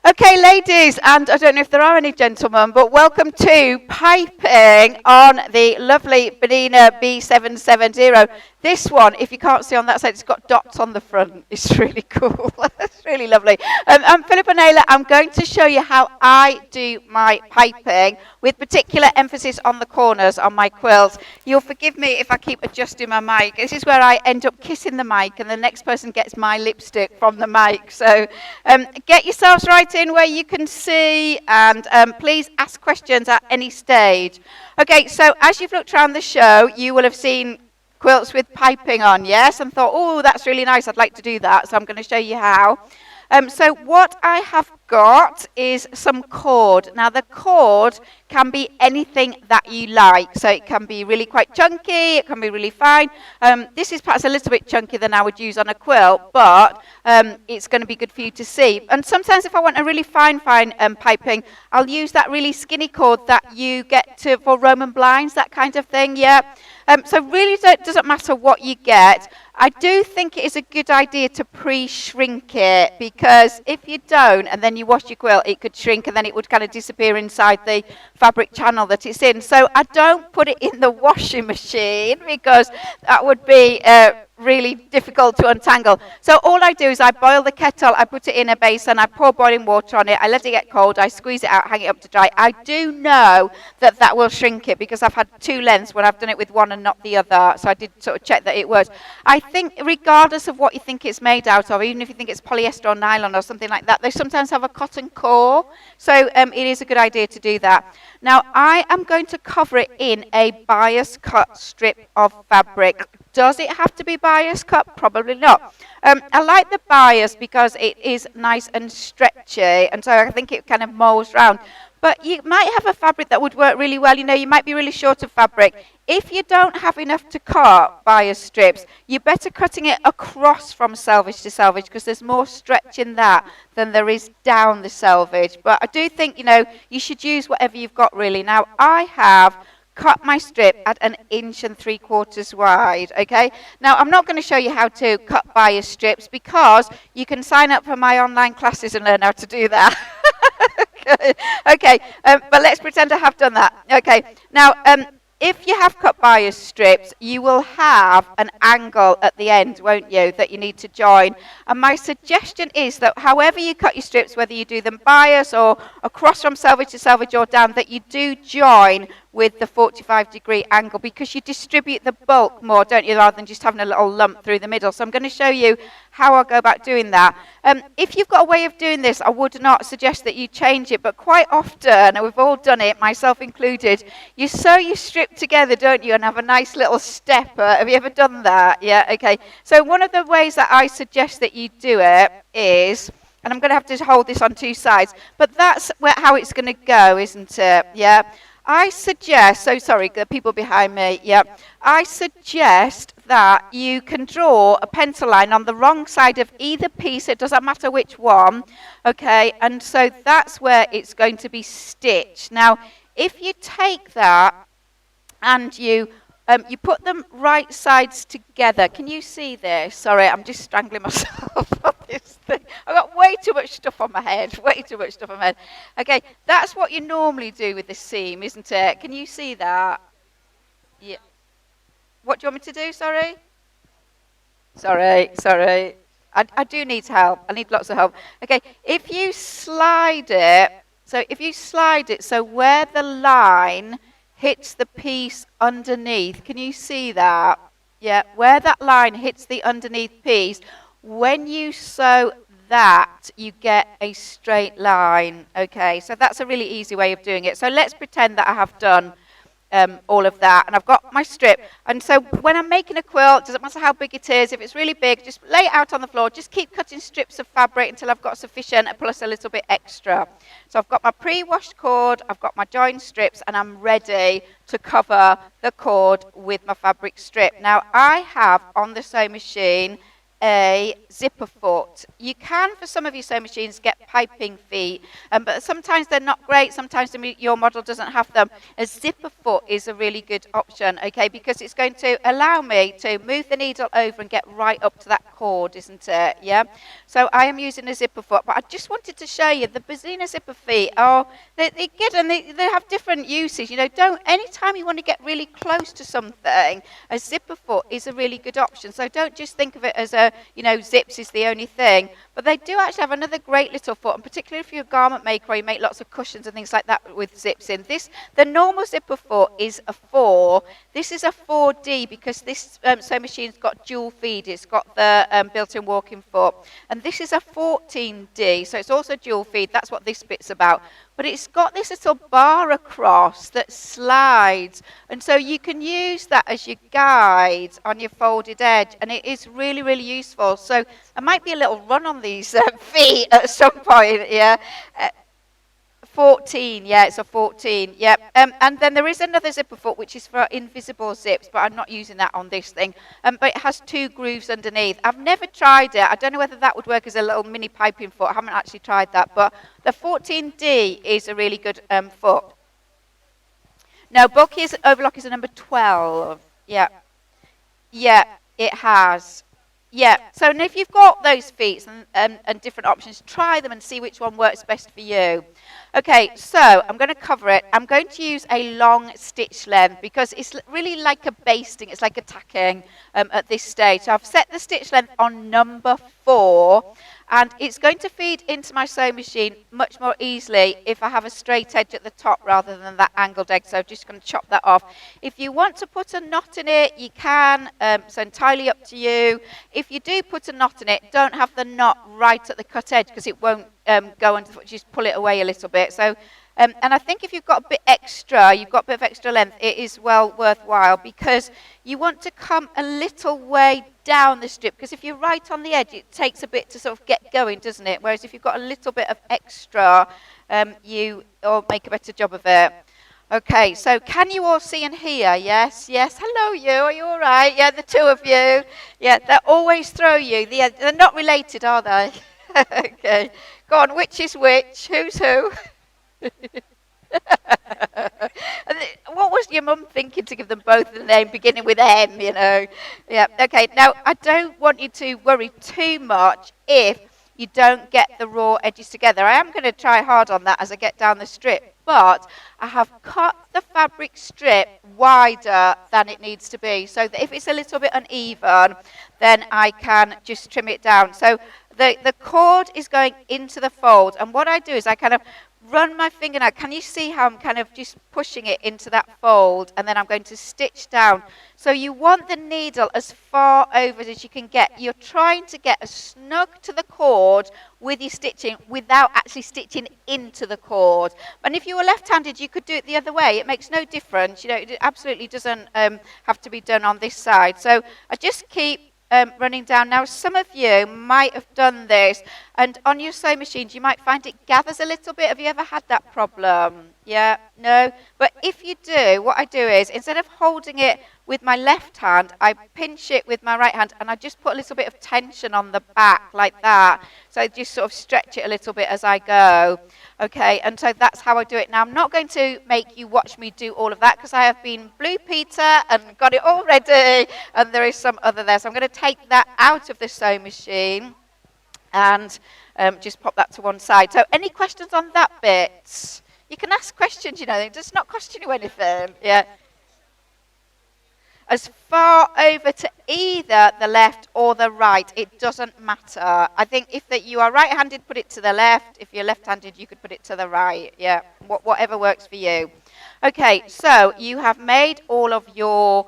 Okay, ladies, and I don't know if there are any gentlemen, but welcome to piping on the lovely Bernina B770. This one, if you can't see on that side, it's got dots on the front. It's really cool. It's really lovely. I'm Philippa Naylor. I'm going to show you how I do my piping, with particular emphasis on the corners on my quilts. You'll forgive me if I keep adjusting my mic. This is where I end up kissing the mic, and the next person gets my lipstick from the mic. So get yourselves right in where you can see, and please ask questions at any stage. Okay, so as you've looked around the show, you will have seen quilts with piping on, yes, and thought, oh, that's really nice, I'd like to do that, so I'm going to show you how. So what I have got is some cord. Now the cord can be anything that you like. So it can be really quite chunky, it can be really fine. This is perhaps a little bit chunkier than I would use on a quilt, but it's going to be good for you to see. And sometimes if I want a really fine piping, I'll use that really skinny cord that you get for Roman blinds, that kind of thing, yeah. So really it doesn't matter what you get. I do think it is a good idea to pre-shrink it, because if you don't and then you wash your quilt, it could shrink and then it would kind of disappear inside the fabric channel that it's in. So I don't put it in the washing machine, because that would be really difficult to untangle. So all I do is I boil the kettle, I put it in a basin, I pour boiling water on it, I let it get cold, I squeeze it out, hang it up to dry. I do know that that will shrink it, because I've had two lengths when I've done it with one and not the other. So I did sort of check that it was. I think regardless of what you think it's made out of, even if you think it's polyester or nylon or something like that, they sometimes have a cotton core. So it is a good idea to do that. Now I am going to cover it in a bias cut strip of fabric. Does it have to be bias cut? Probably not. I like the bias because it is nice and stretchy, and so I think it kind of molds round. But you might have a fabric that would work really well. You know, you might be really short of fabric. If you don't have enough to cut bias strips, you're better cutting it across from selvage to selvage, because there's more stretch in that than there is down the selvage. But I do think, you know, you should use whatever you've got really. Now, I have cut my strip at 1 3/4 inches wide, okay? Now, I'm not going to show you how to cut bias strips, because you can sign up for my online classes and learn how to do that. Okay, but let's pretend I have done that. Okay, now, if you have cut bias strips, you will have an angle at the end, won't you, that you need to join. And my suggestion is that however you cut your strips, whether you do them bias or across from selvage to selvage or down, that you do join with the 45-degree angle, because you distribute the bulk more, don't you, rather than just having a little lump through the middle. So I'm going to show you how I'll go about doing that. If you've got a way of doing this, I would not suggest that you change it, but quite often, and we've all done it, myself included, you sew your strip together, don't you, and have a nice little stepper. Have you ever done that? Yeah, okay. So one of the ways that I suggest that you do it is, and I'm going to have to hold this on two sides, but that's how it's going to go, isn't it? Yeah. I suggest, so sorry, the people behind me, yeah. I suggest that you can draw a pencil line on the wrong side of either piece, it doesn't matter which one, okay, and so that's where it's going to be stitched. Now, if you take that and you put them right sides together. Can you see this? Sorry, I'm just strangling myself on this thing. I've got way too much stuff on my head. Way too much stuff on my head. Okay, that's what you normally do with this seam, isn't it? Can you see that? Yeah. What do you want me to do? Sorry? Sorry. I do need help. I need lots of help. Okay, if you slide it, so where the line hits the piece underneath. Can you see that? Yeah, where that line hits the underneath piece, when you sew that, you get a straight line. Okay, so that's a really easy way of doing it. So let's pretend that I have done all of that, and I've got my strip. And so when I'm making a quilt, doesn't matter how big it is, if it's really big, just lay it out on the floor, just keep cutting strips of fabric until I've got sufficient plus a little bit extra. So I've got my pre-washed cord, I've got my joined strips, and I'm ready to cover the cord with my fabric strip. Now I have on the sewing machine a zipper foot. You can, for some of your sewing machines, get piping feet, but sometimes they're not great. Sometimes your model doesn't have them. A zipper foot is a really good option, okay, because it's going to allow me to move the needle over and get right up to that cord, isn't it? Yeah. So I am using a zipper foot, but I just wanted to show you the Bernina zipper feet. They're good, and they have different uses. Anytime you want to get really close to something, a zipper foot is a really good option. So don't just think of it as zips is the only thing. But they do actually have another great little foot, and particularly if you're a garment maker or you make lots of cushions and things like that with zips in. The normal zipper foot is a 4. This is a 4D because this sewing machine's got dual feed. It's got the built-in walking foot. And this is a 14D, so it's also dual feed. That's what this bit's about. But it's got this little bar across that slides. And so you can use that as your guide on your folded edge. And it is really, really useful. So there might be a little run on these feet at some point, yeah. 14, yeah, it's a 14, yeah. And then there is another zipper foot which is for invisible zips, but I'm not using that on this thing. But it has 2 grooves underneath. I've never tried it. I don't know whether that would work as a little mini piping foot. I haven't actually tried that, but the 14D is a really good foot. Now, bulky overlock is a number 12, yeah. Yeah, it has. Yeah, so if you've got those feet and different options, try them and see which one works best for you. Okay, so I'm going to cover it. I'm going to use a long stitch length because it's really like a basting. It's like a tacking at this stage. So I've set the stitch length on number 4. And it's going to feed into my sewing machine much more easily if I have a straight edge at the top rather than that angled edge. So I'm just going to chop that off. If you want to put a knot in it, you can. So entirely up to you. If you do put a knot in it, don't have the knot right at the cut edge because it won't go under the foot. Just pull it away a little bit. So, and I think if you've got a bit extra, you've got a bit of extra length, it is well worthwhile because you want to come a little way down the strip, because if you're right on the edge, it takes a bit to sort of get going, doesn't it? Whereas if you've got a little bit of extra, you'll make a better job of it. Okay, so can you all see and hear? Yes, yes. Hello, you. Are you all right? Yeah, the two of you. Yeah, they always throw you. They're not related, are they? Okay. Go on, which is which? Who's who? What was your mum thinking to give them both the name beginning with M, Yeah, okay. Now, I don't want you to worry too much if you don't get the raw edges together. I am going to try hard on that as I get down the strip, but I have cut the fabric strip wider than it needs to be, so that if it's a little bit uneven, then I can just trim it down. So the cord is going into the fold, and what I do is I kind of run my finger now. Can you see how I'm kind of just pushing it into that fold, and then I'm going to stitch down. So you want the needle as far over as you can get. You're trying to get as snug to the cord with your stitching without actually stitching into the cord. And if you were left-handed, you could do it the other way. It makes no difference. It absolutely doesn't have to be done on this side. So I just keep running down. Now, some of you might have done this, and on your sewing machines, you might find it gathers a little bit. Have you ever had that problem? Yeah? No? But if you do, what I do is, instead of holding it with my left hand, I pinch it with my right hand, and I just put a little bit of tension on the back, like that. So I just sort of stretch it a little bit as I go. Okay, and so that's how I do it. Now, I'm not going to make you watch me do all of that, because I have been Blue Peter and got it all ready, and there is some other there. So I'm going to take that out of the sewing machine and just pop that to one side. So any questions on that bit? You can ask questions, it does not cost you anything. Yeah. As far over to either the left or the right, it doesn't matter. I think if that you are right-handed, put it to the left. If you're left-handed, you could put it to the right. Yeah, whatever works for you. Okay, so you have made all of your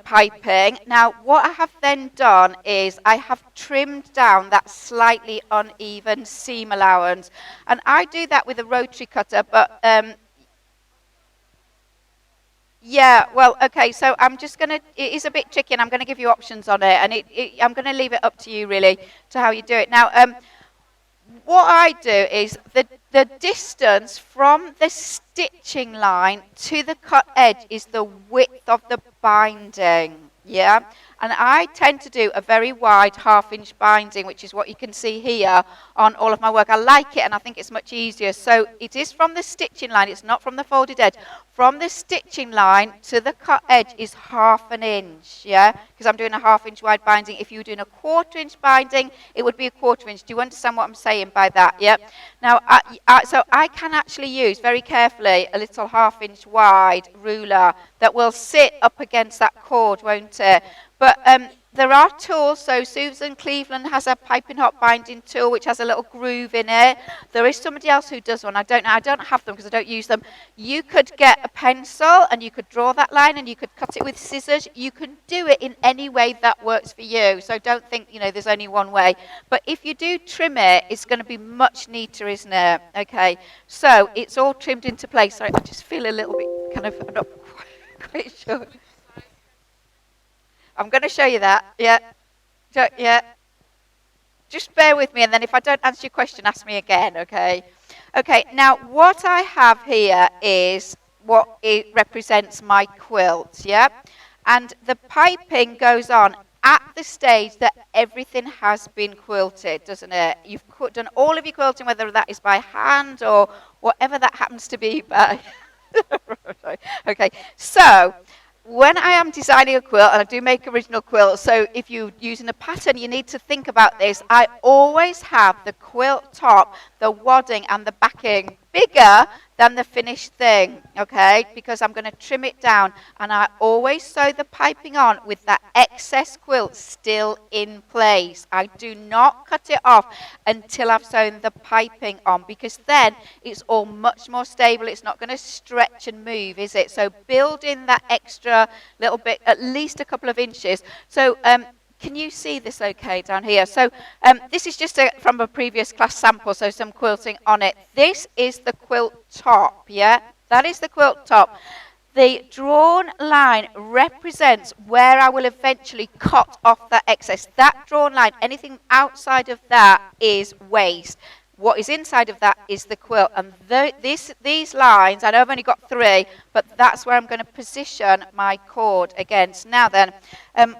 piping. Now, what I have then done is I have trimmed down that slightly uneven seam allowance. And I do that with a rotary cutter, but yeah, well, okay, so I'm just going to, it is a bit tricky, and I'm going to give you options on it, and I'm going to leave it up to you, really, to how you do it. Now, what I do is the distance from the stitching line to the cut edge is the width of the binding, yeah? And I tend to do a very wide half-inch binding, which is what you can see here on all of my work. I like it, and I think it's much easier. So it is from the stitching line, it's not from the folded edge. From the stitching line to the cut edge is 1/2 inch, yeah? Because I'm doing a 1/2 inch wide binding. If you were doing a 1/4 inch binding, it would be a 1/4 inch. Do you understand what I'm saying by that? Yeah? Now, so I can actually use, very carefully, a little 1/2 inch wide ruler that will sit up against that cord, won't it? But there are tools. So Susan Cleveland has a piping hot binding tool which has a little groove in it. There is somebody else who does one. I don't know. I don't have them because I don't use them. You could get a pencil and you could draw that line and you could cut it with scissors. You can do it in any way that works for you. So don't think, there's only one way. But if you do trim it, it's going to be much neater, isn't it? Okay. So it's all trimmed into place. Sorry, I just feel a little bit kind of, I'm not quite sure. I'm going to show you that. Yeah. Yeah. Just bear with me, and then if I don't answer your question, ask me again, okay? Okay, now what I have here is what it represents my quilt, yeah? And the piping goes on at the stage that everything has been quilted, doesn't it? You've done all of your quilting, whether that is by hand or whatever that happens to be by. Okay, so when I am designing a quilt, and I do make original quilts, so if you're using a pattern, you need to think about this. I always have the quilt top, the wadding, and the backing bigger than the finished thing, okay? Because I'm going to trim it down, and I always sew the piping on with that excess quilt still in place. I do not cut it off until I've sewn the piping on, because then it's all much more stable. It's not going to stretch and move, is it? So build in that extra little bit, at least a couple of inches. So can you see this okay down here? So this is just from a previous class sample, so some quilting on it. This is the quilt top, yeah? That is the quilt top. The drawn line represents where I will eventually cut off that excess. That drawn line, anything outside of that is waste. What is inside of that is the quilt. And these lines, I know I've only got 3, but that's where I'm going to position my cord against. Now then,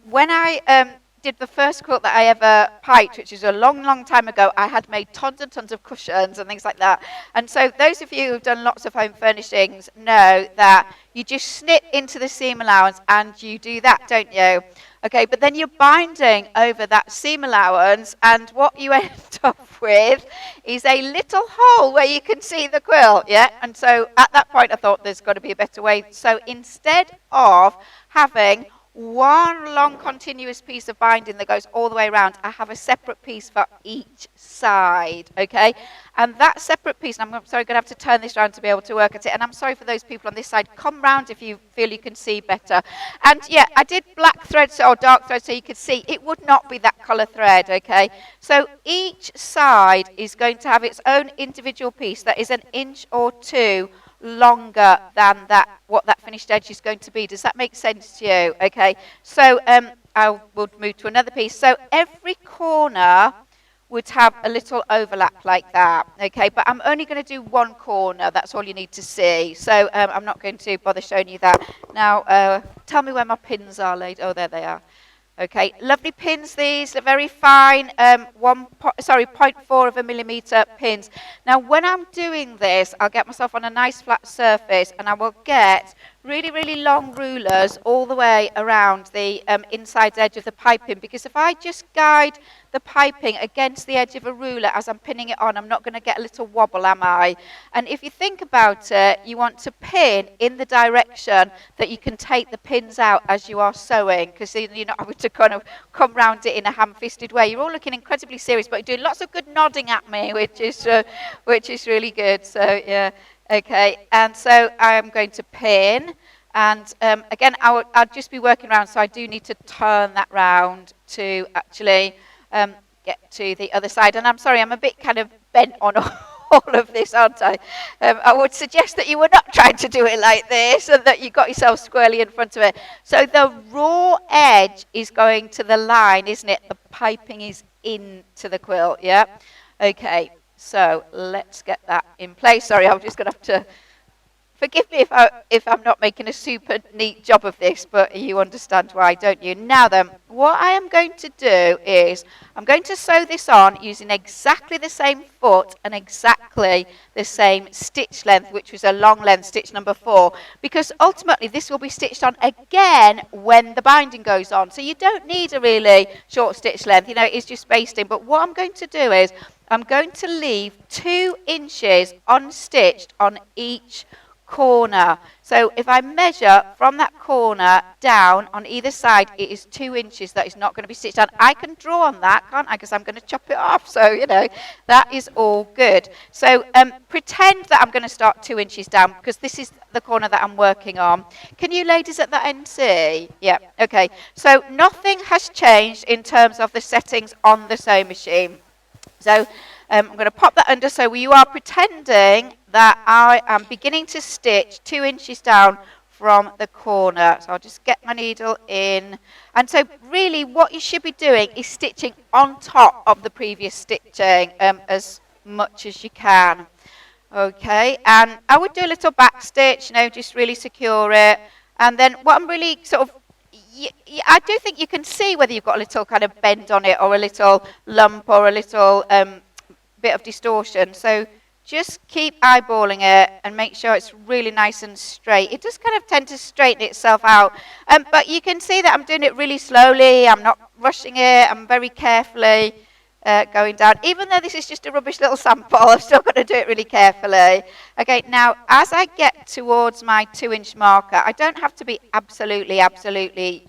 when I did the first quilt that I ever piped, which is a long, long time ago, I had made tons and tons of cushions and things like that. And so those of you who've done lots of home furnishings know that you just snip into the seam allowance and you do that, don't you? Okay, but then you're binding over that seam allowance, and what you end up with is a little hole where you can see the quilt, yeah? And so at that point I thought there's got to be a better way. So instead of having one long continuous piece of binding that goes all the way around, I have a separate piece for each side, okay? And that separate piece, and I'm sorry, going to have to turn this around to be able to work at it, and I'm sorry for those people on this side, come round if you feel you can see better. And yeah, I did black thread or dark thread so you could see. It would not be that colour thread, okay? So each side is going to have its own individual piece that is 1 inch or 2 longer than what that finished edge is going to be. Does that make sense to you? Okay, so I will move to another piece. So every corner would have a little overlap like that, okay, but I'm only going to do one corner. That's all you need to see. So I'm not going to bother showing you that. Now, tell me where my pins are laid. Oh, there they are. Okay, lovely pins these, they're very fine, 0.4 of a millimetre pins. Now when I'm doing this, I'll get myself on a nice flat surface and I will get really, really long rulers all the way around the inside edge of the piping, because if I just guide the piping against the edge of a ruler as I'm pinning it on, I'm not going to get a little wobble, am I? And if you think about it, you want to pin in the direction that you can take the pins out as you are sewing, because you're not having to kind of come round it in a ham-fisted way. You're all looking incredibly serious, but you're doing lots of good nodding at me, which is really good. So yeah, okay. And so I'm going to pin, and again, I'll just be working around, so I do need to turn that round to actually get to the other side. And I'm sorry, I'm a bit kind of bent on all of this, aren't I? I would suggest that you were not trying to do it like this and that you got yourself squarely in front of it. So the raw edge is going to the line, isn't it? The piping is into the quilt, yeah? Okay, so let's get that in place. Sorry, I'm just going to have to Forgive me if I'm not making a super neat job of this, but you understand why, don't you? Now then, what I am going to do is I'm going to sew this on using exactly the same foot and exactly the same stitch length, which was a long length stitch number 4, because ultimately this will be stitched on again when the binding goes on. So you don't need a really short stitch length, it's just basting. But what I'm going to do is I'm going to leave 2 inches unstitched on each corner. So if I measure from that corner down on either side, it is 2 inches that is not going to be stitched on. I can draw on that, can't I? Because I'm going to chop it off. So, that is all good. So pretend that I'm going to start 2 inches down, because this is the corner that I'm working on. Can you ladies at that end see? Yeah, okay. So nothing has changed in terms of the settings on the sewing machine. So I'm going to pop that under, so you are pretending that I am beginning to stitch 2 inches down from the corner. So I'll just get my needle in. And so really what you should be doing is stitching on top of the previous stitching as much as you can. Okay, and I would do a little back stitch, just really secure it. And then what I'm really I do think you can see whether you've got a little kind of bend on it or a little lump or a little bit of distortion. So just keep eyeballing it and make sure it's really nice and straight. It does kind of tend to straighten itself out. But you can see that I'm doing it really slowly. I'm not rushing it. I'm very carefully going down. Even though this is just a rubbish little sample, I've still got to do it really carefully. Okay, now as I get towards my 2-inch marker, I don't have to be absolutely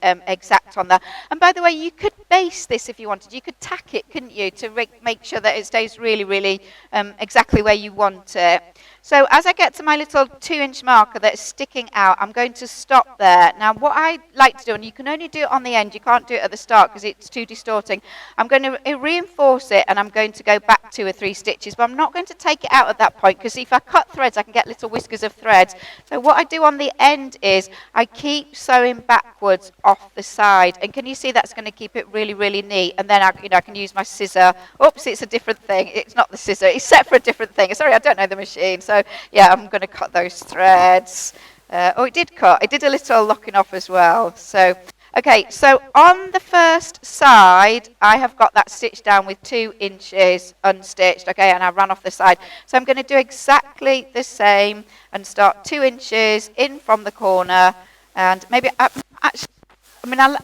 exact on that. And by the way, you could base this if you wanted. You could tack it, couldn't you, to make sure that it stays really exactly where you want it. So as I get to my little 2-inch marker that's sticking out, I'm going to stop there. Now what I like to do, and you can only do it on the end, you can't do it at the start because it's too distorting, I'm going to reinforce it and I'm going to go back 2 or 3 stitches, but I'm not going to take it out at that point, because if I cut threads I can get little whiskers of threads. So what I do on the end is I keep sewing backwards off the side, and can you see that's going to keep it really neat? And then I can use my scissor. Oops, it's a different thing. It's not the scissor. It's set for a different thing. Sorry, I don't know the machine. So yeah, I'm going to cut those threads. It did cut. It did a little locking off as well. So okay, so on the first side, I have got that stitched down with 2 inches unstitched, okay, and I ran off the side. So I'm going to do exactly the same and start 2 inches in from the corner, and maybe I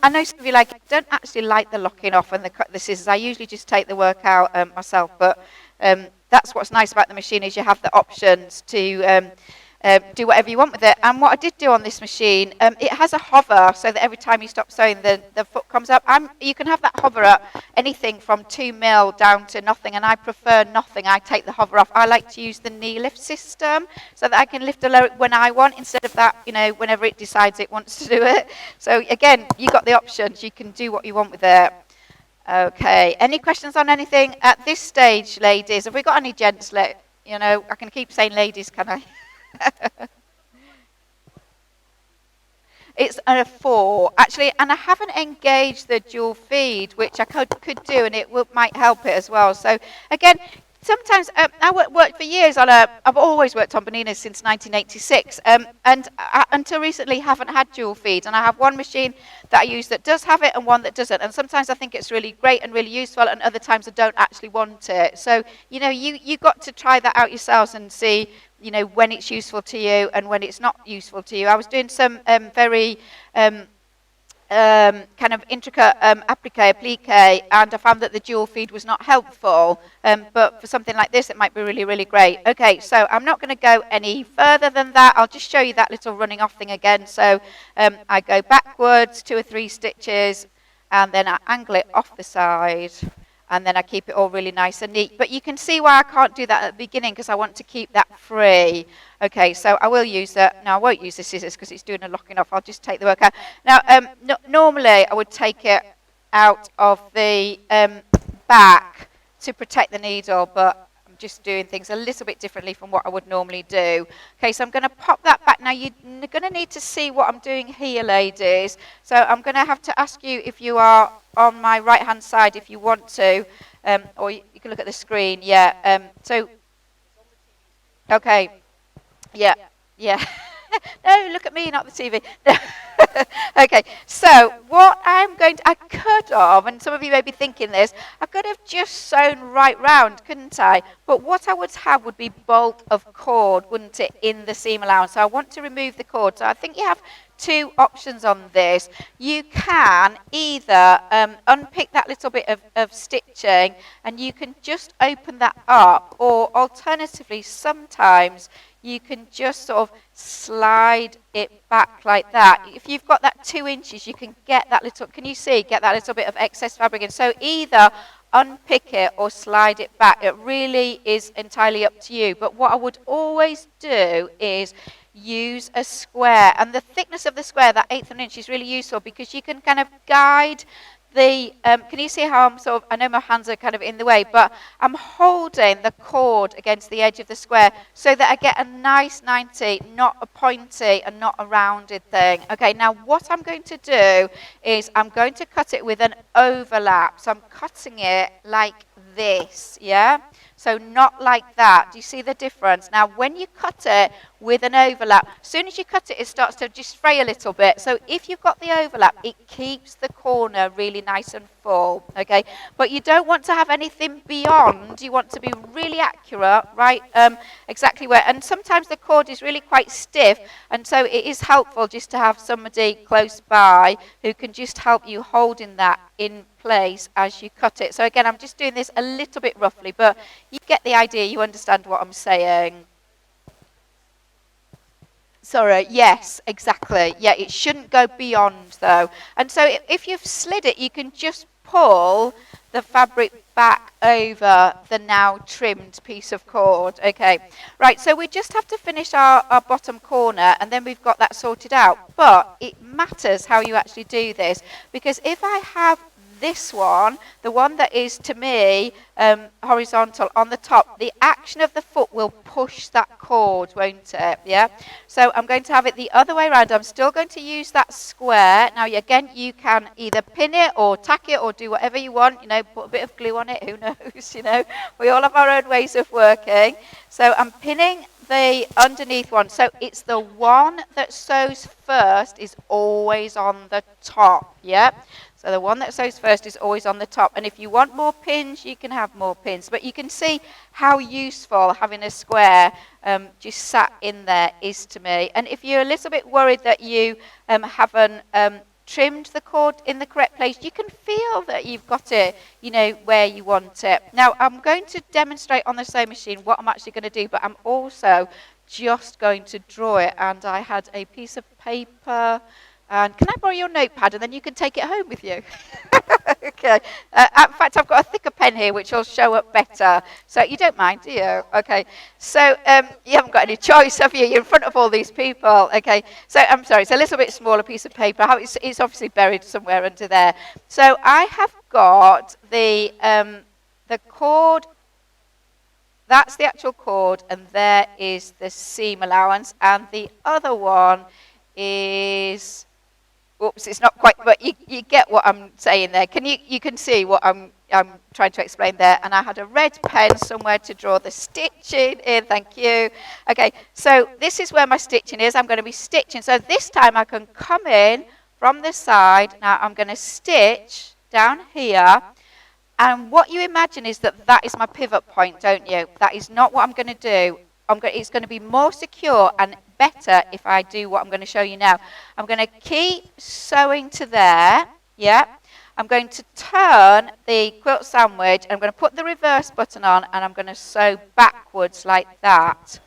know some of you don't actually like the locking off and the scissors. I usually just take the work out myself, but that's what's nice about the machine, is you have the options to do whatever you want with it. And what I did do on this machine, it has a hover, so that every time you stop sewing, the foot comes up. You can have that hover at anything from 2 mil down to nothing, and I prefer nothing. I take the hover off. I like to use the knee lift system so that I can lift or lower it when I want, instead of that, whenever it decides it wants to do it. So again, you got the options. You can do what you want with it. Okay, any questions on anything at this stage, ladies? Have we got any gents? I can keep saying ladies, can I? It's a 4 actually, and I haven't engaged the dual feed, which I could do, and might help it as well. So again, sometimes I worked for years on I've always worked on Berninas since 1986, and until recently haven't had dual feed, and I have one machine that I use that does have it and one that doesn't, and sometimes I think it's really great and really useful, and other times I don't actually want it. So you got to try that out yourselves and see when it's useful to you and when it's not useful to you. I was doing some very kind of intricate applique, and I found that the dual feed was not helpful, but for something like this it might be really great. Okay, so I'm not going to go any further than that. I'll just show you that little running off thing again. So I go backwards 2 or 3 stitches, and then I angle it off the side, and then I keep it all really nice and neat. But you can see why I can't do that at the beginning, because I want to keep that free. Okay, so I will use that. Now I won't use the scissors because it's doing a locking off. I'll just take the work out. Now, normally I would take it out of the back to protect the needle, but I'm just doing things a little bit differently from what I would normally do. Okay, so I'm going to pop that back. Now you're going to need to see what I'm doing here, ladies. So I'm going to have to ask you if you are on my right hand side if you want to, or you can look at the screen. Yeah, so okay, yeah No, look at me, not the TV. Okay, so what I could have, and some of you may be thinking this, I could have just sewn right round, couldn't I? But what I would have would be bulk of cord, wouldn't it, in the seam allowance. So I want to remove the cord. So I think you have two options on this. You can either unpick that little bit of stitching and you can just open that up, or alternatively, sometimes you can just sort of slide it back like that. If you've got that 2 inches, you can get that little, can you see, get that little bit of excess fabric in. So either unpick it or slide it back. It really is entirely up to you. But what I would always do is use a square, and the thickness of the square, that 1/8 of an inch, is really useful because you can kind of guide the, can you see how I'm sort of, I know my hands are kind of in the way, but I'm holding the cord against the edge of the square so that I get a nice 90, not a pointy and not a rounded thing. Okay, now what I'm going to do is I'm going to cut it with an overlap. So I'm cutting it like this, yeah? So not like that. Do you see the difference? Now, when you cut it with an overlap, as soon as you cut it, it starts to just fray a little bit. So if you've got the overlap, it keeps the corner really nice and full, okay? But you don't want to have anything beyond. You want to be really accurate, right? Exactly where. And sometimes the cord is really quite stiff, and so it is helpful just to have somebody close by who can just help you holding that in place as you cut it. So again, I'm just doing this a little bit roughly, but you get the idea, you understand what I'm saying. Sorry, yes, exactly. Yeah, it shouldn't go beyond though. And so if you've slid it, you can just pull the fabric back over the now trimmed piece of cord. Okay, right, so we just have to finish our bottom corner and then we've got that sorted out. But it matters how you actually do this, because if I have this one, the one that is to me horizontal on the top, the action of the foot will push that cord, won't it? Yeah. So I'm going to have it the other way around. I'm still going to use that square. Now again, you can either pin it or tack it or do whatever you want. You know, put a bit of glue on it. Who knows? You know, we all have our own ways of working. So I'm pinning the underneath one. So it's the one that sews first is always on the top. Yeah. So the one that sews first is always on the top. And if you want more pins, you can have more pins. But you can see how useful having a square just sat in there is to me. And if you're a little bit worried that you haven't trimmed the cord in the correct place, you can feel that you've got it, you know, where you want it. Now, I'm going to demonstrate on the sewing machine what I'm actually going to do, but I'm also just going to draw it. And I had a piece of paper. And can I borrow your notepad and then you can take it home with you? Okay. In fact, I've got a thicker pen here which will show up better. So you don't mind, do you? Okay. So you haven't got any choice, have you? You're in front of all these people. Okay. So I'm sorry. It's a little bit smaller piece of paper. It's obviously buried somewhere under there. So I have got the cord. That's the actual cord, and there is the seam allowance. And the other one is... Oops, it's not quite, but you get what I'm saying there. You can see what I'm trying to explain there. And I had a red pen somewhere to draw the stitching in. Thank you. Okay, so this is where my stitching is. I'm going to be stitching. So this time I can come in from the side. Now I'm going to stitch down here. And what you imagine is that is my pivot point, don't you? That is not what I'm going to do. It's going to be more secure and better if I do what I'm going to show you now. I'm going to keep sewing to there, yeah. I'm going to turn the quilt sandwich, and I'm going to put the reverse button on, and I'm going to sew backwards like that.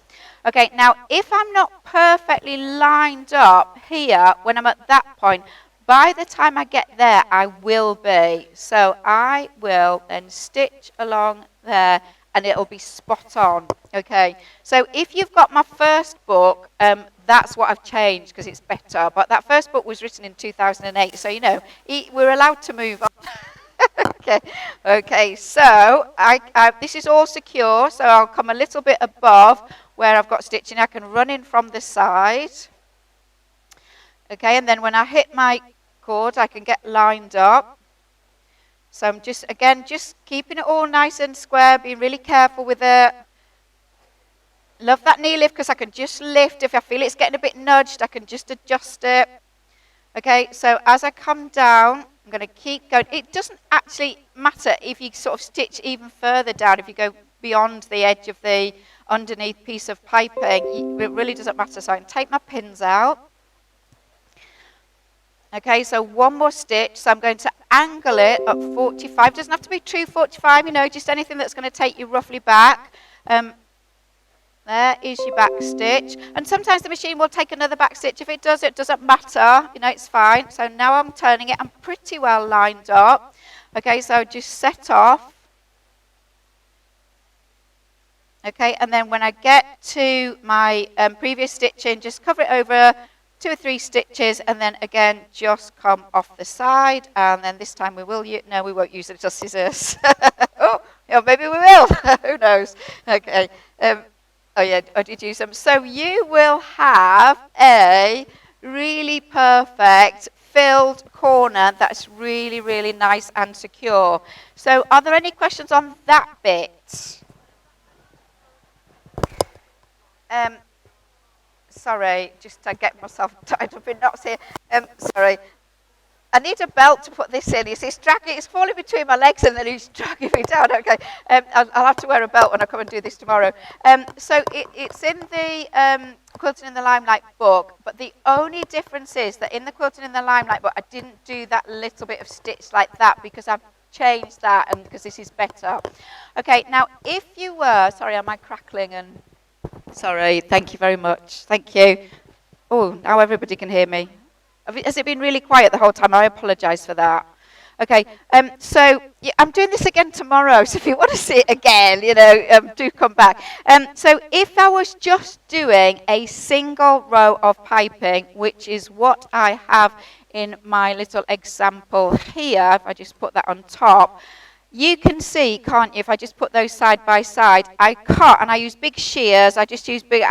Okay, now if I'm not perfectly lined up here when I'm at that point, by the time I get there, I will be. So I will then stitch along there, and it'll be spot on, okay? So if you've got my first book, that's what I've changed because it's better. But that first book was written in 2008, so, you know, we're allowed to move on. Okay, so this is all secure, so I'll come a little bit above where I've got stitching. I can run in from the side. Okay, and then when I hit my cord, I can get lined up. So I'm just keeping it all nice and square, being really careful with it. Love that knee lift because I can just lift. If I feel it's getting a bit nudged, I can just adjust it. Okay, so as I come down, I'm going to keep going. It doesn't actually matter if you sort of stitch even further down, if you go beyond the edge of the underneath piece of piping, it really doesn't matter. So I can take my pins out. Okay, so one more stitch. So I'm going to angle it at 45. Doesn't have to be true 45, just anything that's going to take you roughly back. There is your back stitch. And sometimes the machine will take another back stitch. If it does, it doesn't matter. It's fine. So now I'm turning it. I'm pretty well lined up. Okay, so just set off. Okay, and then when I get to my previous stitching, just cover it over 2 or 3 stitches, and then again, just come off the side. And then this time we won't use the scissors. Oh, maybe we will. Who knows? Okay. Oh yeah, I did use them. So you will have a really perfect filled corner that's really, really nice and secure. So are there any questions on that bit? Sorry, just to get myself tied up in knots here. Sorry. I need a belt to put this in. You see, it's falling between my legs and then he's dragging me down. Okay, I'll have to wear a belt when I come and do this tomorrow. So it's in the Quilting in the Limelight book, but the only difference is that in the Quilting in the Limelight book, I didn't do that little bit of stitch like that because I've changed that and because this is better. Okay, now if you were, sorry, am I crackling? And sorry, thank you very much. Thank you. Oh, now everybody can hear me. Has it been really quiet the whole time? I apologise for that. Okay, so yeah, I'm doing this again tomorrow, so if you want to see it again, do come back. So if I was just doing a single row of piping, which is what I have in my little example here, if I just put that on top, you can see, can't you, if I just put those side by side, I cut, and I use big shears. I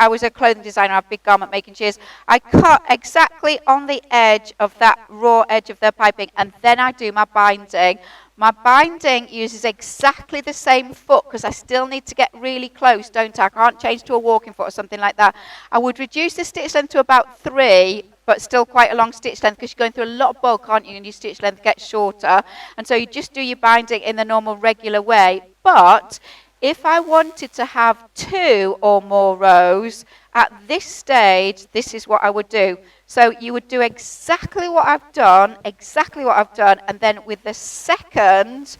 was a clothing designer, I have big garment making shears. I cut exactly on the edge of that raw edge of the piping, and then I do my binding. My binding uses exactly the same foot because I still need to get really close, don't I? I can't change to a walking foot or something like that. I would reduce the stitch length to about 3, but still quite a long stitch length because you're going through a lot of bulk, aren't you? And your stitch length gets shorter. And so you just do your binding in the normal, regular way. But if I wanted to have 2 or more rows, at this stage, this is what I would do. So you would do exactly what I've done, and then with the second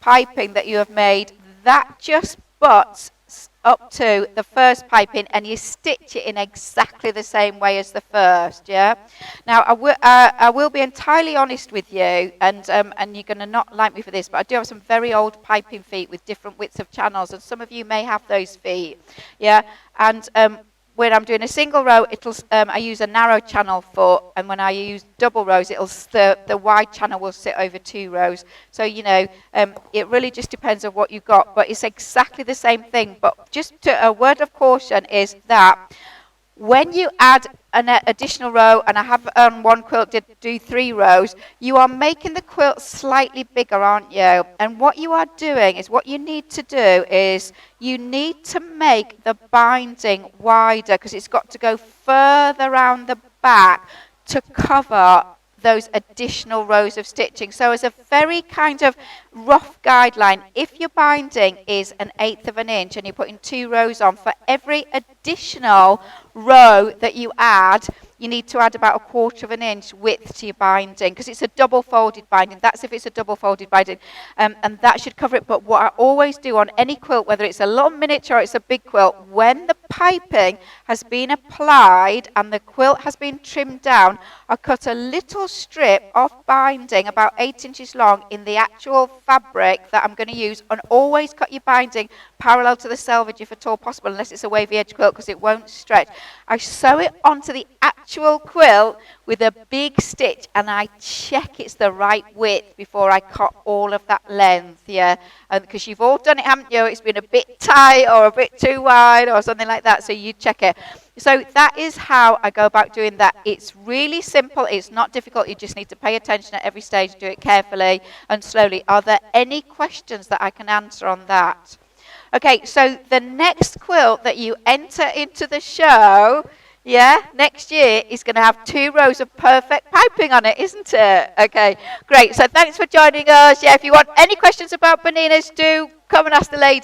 piping that you have made, that just butts up to the first piping, and you stitch it in exactly the same way as the first, yeah? Now, I will be entirely honest with you, and you're going to not like me for this, but I do have some very old piping feet with different widths of channels, and some of you may have those feet, yeah? And when I'm doing a single row, I use a narrow channel foot, and when I use double rows, the wide channel will sit over 2 rows. So, it really just depends on what you've got, but it's exactly the same thing. But just a word of caution is that when you add an additional row, and I have on one quilt do 3 rows, you are making the quilt slightly bigger, aren't you? And what you are doing is, what you need to do is, you need to make the binding wider because it's got to go further around the back to cover those additional rows of stitching. So as a very kind of rough guideline, if your binding is 1/8 of an inch and you're putting 2 rows on, for every additional row that you add, you need to add about 1/4 of an inch width to your binding because it's a double folded binding. That's if it's a double folded binding, and that should cover it. But what I always do on any quilt, whether it's a little miniature or it's a big quilt, when the piping has been applied and the quilt has been trimmed down, I cut a little strip of binding about 8 inches long in the actual fabric that I'm going to use, and always cut your binding parallel to the selvage if at all possible, unless it's a wavy edge quilt because it won't stretch. I sew it onto the actual quilt with a big stitch, and I check it's the right width before I cut all of that length, yeah? And because you've all done it, haven't you? It's been a bit tight or a bit too wide or something like that, so you check it. So that is how I go about doing that. It's really simple. It's not difficult. You just need to pay attention at every stage, do it carefully and slowly. Are there any questions that I can answer on that? Okay, so the next quilt that you enter into the show, next year is going to have 2 rows of perfect piping on it, isn't it? Okay, great. So thanks for joining us. Yeah, if you want any questions about Bernina's, do come and ask the lady.